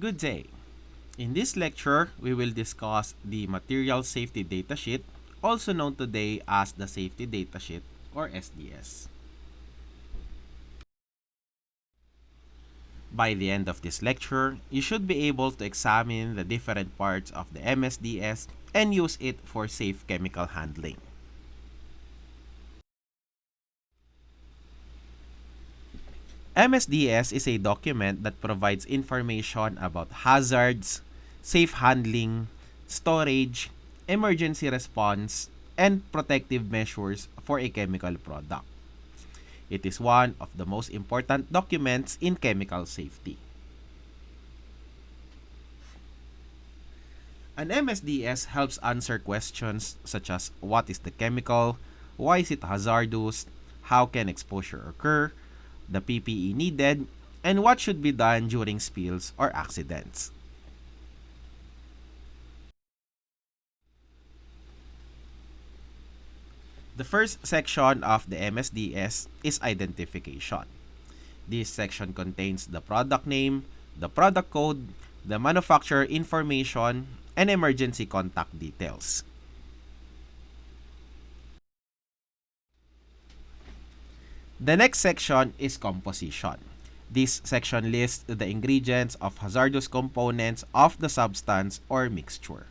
Good day. In this lecture, we will discuss the Material Safety Datasheet, also known today as the Safety Datasheet or SDS. By the end of this lecture, you should be able to examine the different parts of the MSDS and use it for safe chemical handling. MSDS is a document that provides information about hazards, safe handling, storage, emergency response, and protective measures for a chemical product. It is one of the most important documents in chemical safety. An MSDS helps answer questions such as what is the chemical, why is it hazardous, how can exposure occur, the PPE needed, and what should be done during spills or accidents. The first section of the MSDS is identification. This section contains the product name, the product code, the manufacturer information, and emergency contact details. The next section is composition. This section lists the ingredients of hazardous components of the substance or mixture.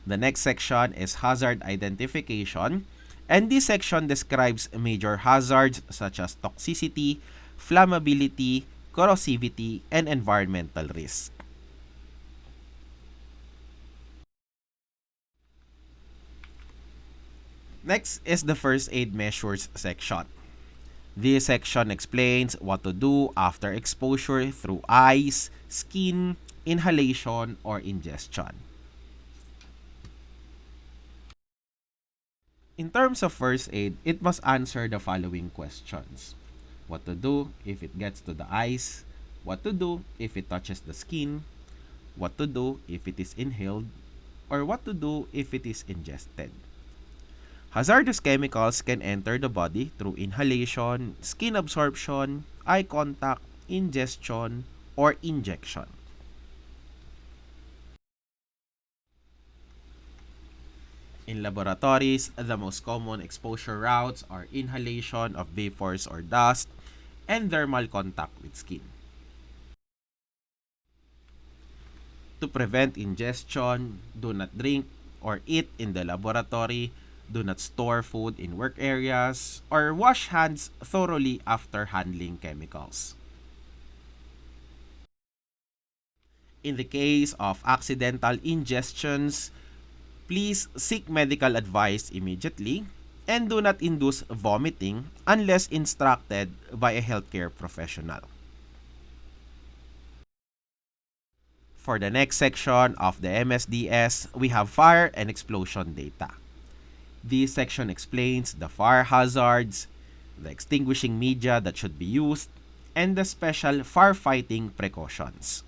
The next section is hazard identification, and this section describes major hazards such as toxicity, flammability, corrosivity, and environmental risk. Next is the first aid measures section. This section explains what to do after exposure through eyes, skin, inhalation, or ingestion. In terms of first aid, it must answer the following questions. What to do if it gets to the eyes? What to do if it touches the skin? What to do if it is inhaled? Or what to do if it is ingested? Hazardous chemicals can enter the body through inhalation, skin absorption, eye contact, ingestion, or injection. In laboratories, the most common exposure routes are inhalation of vapors or dust and thermal contact with skin. To prevent ingestion, do not drink or eat in the laboratory, do not store food in work areas, or wash hands thoroughly after handling chemicals. In the case of accidental ingestions, please seek medical advice immediately and do not induce vomiting unless instructed by a healthcare professional. For the next section of the MSDS, we have fire and explosion data. This section explains the fire hazards, the extinguishing media that should be used, and the special firefighting precautions.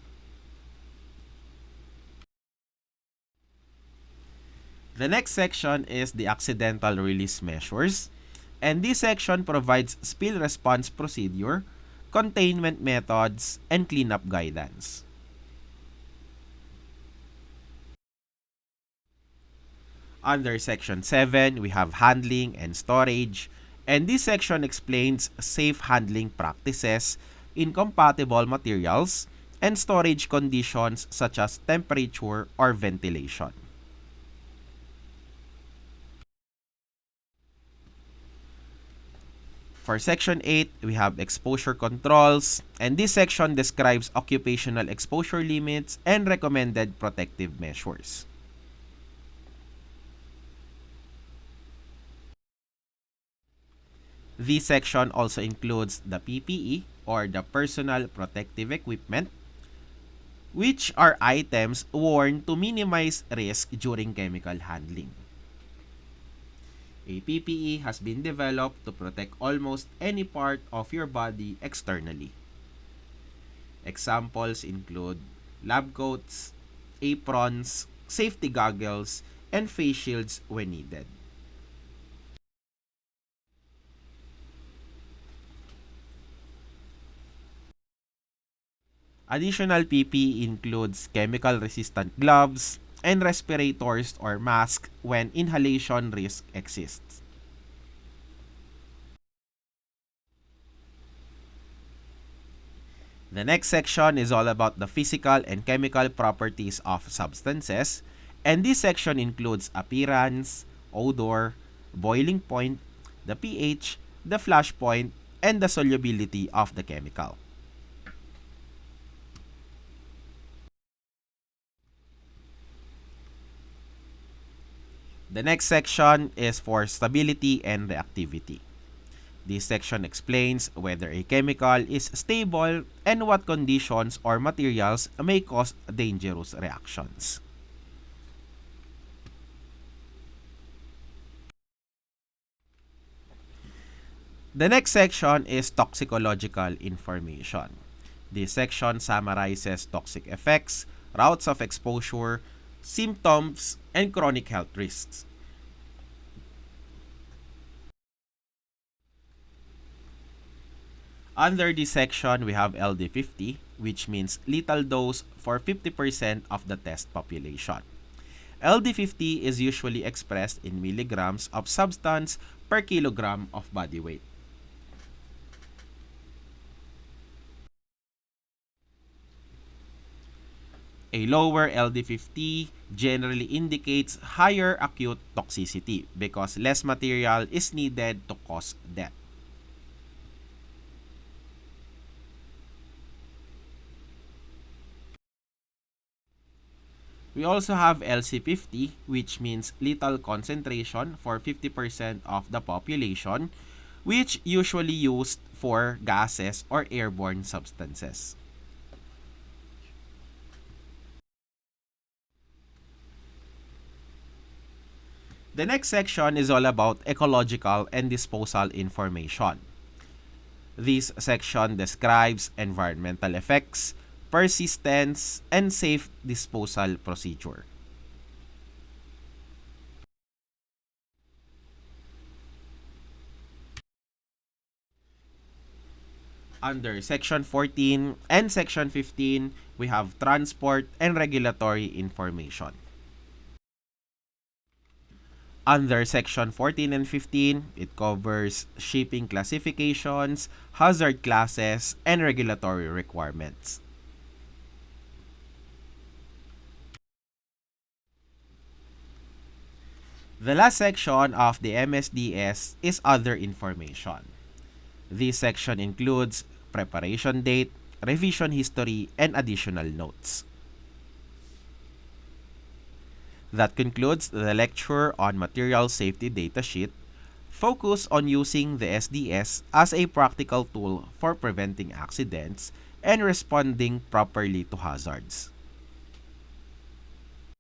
The next section is the accidental release measures, and this section provides spill response procedure, containment methods, and cleanup guidance. Under Section 7, we have handling and storage, and this section explains safe handling practices, incompatible materials, and storage conditions such as temperature or ventilation. For Section 8, we have exposure controls, and this section describes occupational exposure limits and recommended protective measures. This section also includes the PPE or the personal protective equipment, which are items worn to minimize risk during chemical handling. A PPE has been developed to protect almost any part of your body externally. Examples include lab coats, aprons, safety goggles, and face shields when needed. Additional PPE includes chemical-resistant gloves and respirators or masks when inhalation risk exists. The next section is all about the physical and chemical properties of substances, and this section includes appearance, odor, boiling point, the pH, the flash point, and the solubility of the chemical. The next section is for stability and reactivity. This section explains whether a chemical is stable and what conditions or materials may cause dangerous reactions. The next section is toxicological information. This section summarizes toxic effects, routes of exposure, symptoms, and chronic health risks. Under this section, we have LD50, which means lethal dose for 50% of the test population. LD50 is usually expressed in milligrams of substance per kilogram of body weight. A lower LD50 generally indicates higher acute toxicity because less material is needed to cause death. We also have LC50, which means lethal concentration for 50% of the population, which usually used for gases or airborne substances. The next section is all about ecological and disposal information. This section describes environmental effects, persistence, and safe disposal procedure. Under Section 14 and Section 15, we have transport and regulatory information. Under Section 14 and 15, it covers shipping classifications, hazard classes, and regulatory requirements. The last section of the MSDS is other information. This section includes preparation date, revision history, and additional notes. That concludes the lecture on Material Safety Datasheet. Focus on using the SDS as a practical tool for preventing accidents and responding properly to hazards.